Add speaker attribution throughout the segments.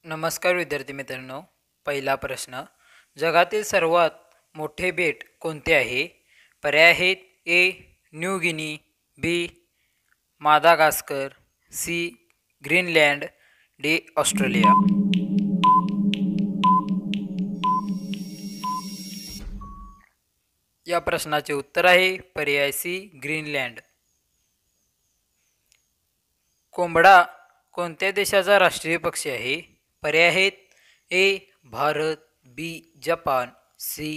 Speaker 1: नमस्कार विद्यार्थी मित्रांनो. पहिला प्रश्न, जगातील सर्वात मोठे बेट कोणते आहे? पर्याय आहेत A New Guinea, B Madagascar, C Greenland, D Australia. या प्रश्नाचे उत्तर आहे पर्याय सी ग्रीनलँड. कोंबडा कोणत्या देशाचा राष्ट्रीय पक्षी आहे? पर्याय आहेत A Bharat, B Japan, C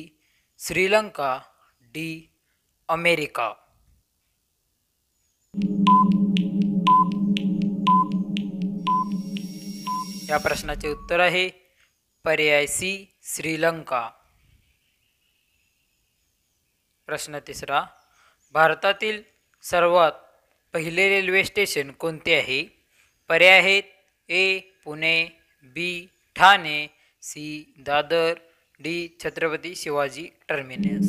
Speaker 1: Sri Lanka, D America. या प्रश्नाचे उत्तर आहे पर्याय सी श्रीलंका. प्रश्न तिसरा, भारतातील सर्वात पहिले रेल्वे स्टेशन कोणते आहे? पर्याय आहेत A Pune, B Thane, C Dadar, D Chhatrapati Shivaji Terminus.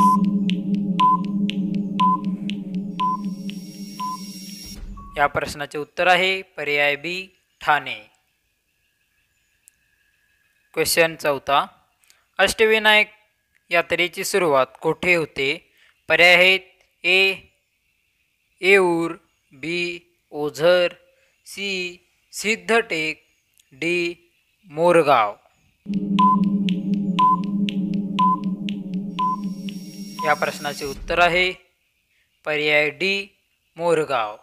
Speaker 1: या प्रश्नाचे उत्तर आहे पर्याय बी ठाणे. क्वेश्चन चौथा, अष्टविनायक यात्रेची सुरुवात कोठे होते? पर्याय आहेत ए येऊर, बी ओझर, सी सिद्धटेक, डी मोरगाव. या प्रश्नाचे उत्तर आहे पर्याय डी मोरगाव.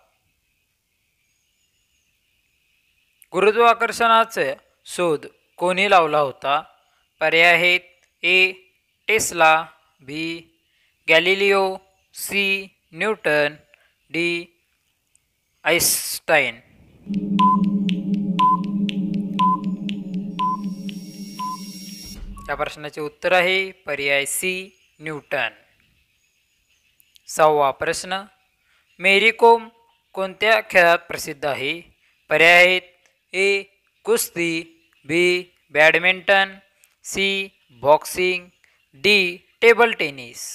Speaker 1: गुरुत्वाकर्षणाचा शोध कोणी लावला होता? पर्याय आहेत A Tesla, B Galileo, C Newton, D Einstein. या प्रश्नाचे उत्तर आहे पर्याय सी न्यूटन. सहावा प्रश्न, मेरी कोम कोणत्या खेळात प्रसिद्ध आहे? पर्याय आहेत ए कुस्ती, B badminton, C boxing, D table tennis.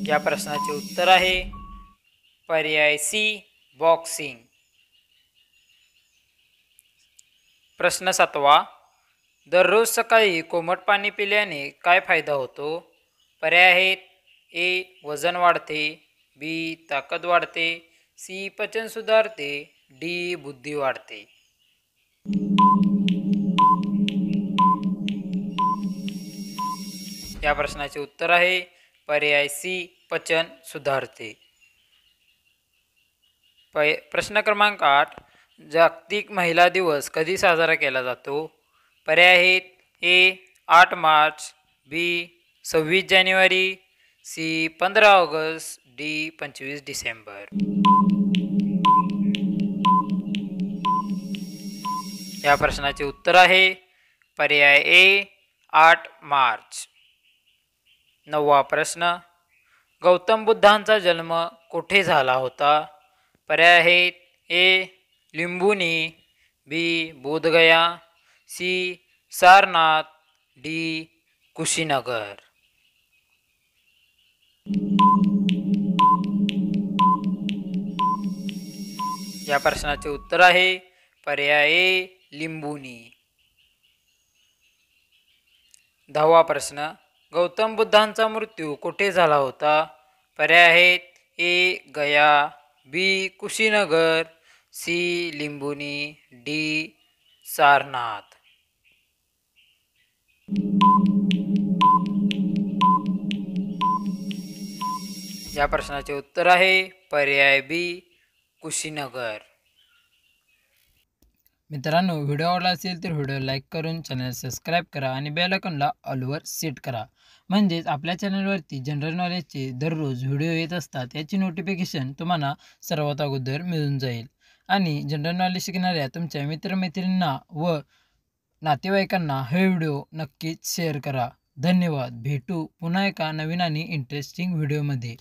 Speaker 1: या प्रश्नाचे उत्तर आहे पर्याय सी बॉक्सिंग. प्रश्न सातवा, दररोज सकाळी कोमट पाणी पिल्याने काय फायदा होतो? पर्याय आहेत ए वजन वाढते, बी ताकद वाढते, सी पचन सुधारते, डी बुद्धी वाढते. या प्रश्नाचे उत्तर आहे पर्याय सी पचन सुधारते. प्रश्न क्रमांक 8, जागतिक महिला दिवस कधी साजरा केला जातो? पर्याय आहेत ए 8 मार्च, बी 26 जानेवारी, सी 15 ऑगस्ट, डी 25 डिसेंबर. या प्रश्नाचे उत्तर आहे पर्याय ए 8 मार्च. नववा प्रश्न, गौतम बुद्धांचा जन्म कुठे झाला होता? पर्याय आहेत ए लिंबुनी, बी बोधगया, सी सारनाथ, डी कुशीनगर. या प्रश्नाचे उत्तर आहे पर्याय ए लिंबुनी. 10वा प्रश्न, गौतम बुद्धांचा मृत्यू कुठे झाला होता? पर्याय आहेत ए गया, बी कुशीनगर, सी लिंबुनी, डी सारनाथ. या प्रश्नाचे उत्तर आहे पर्याय बी कुशीनगर. मित्रांनो, व्हिडिओ आवडला असेल तर व्हिडिओ लाईक करून चॅनल सबस्क्राईब करा आणि बेल आयकॉनला ऑलवर सेट करा. म्हणजेच आपल्या चॅनलवरती जनरल नॉलेजचे दररोज व्हिडिओ येत असतात, याची नोटिफिकेशन तुम्हाला सर्वात अगोदर मिळून जाईल. आणि जनरल नॉलेज शिकणाऱ्या तुमच्या मित्रमैत्रिणींना व नातेवाईकांना हे व्हिडिओ नक्कीच शेअर करा. धन्यवाद. भेटू पुन्हा एका नवीन आणि इंटरेस्टिंग व्हिडिओमध्ये.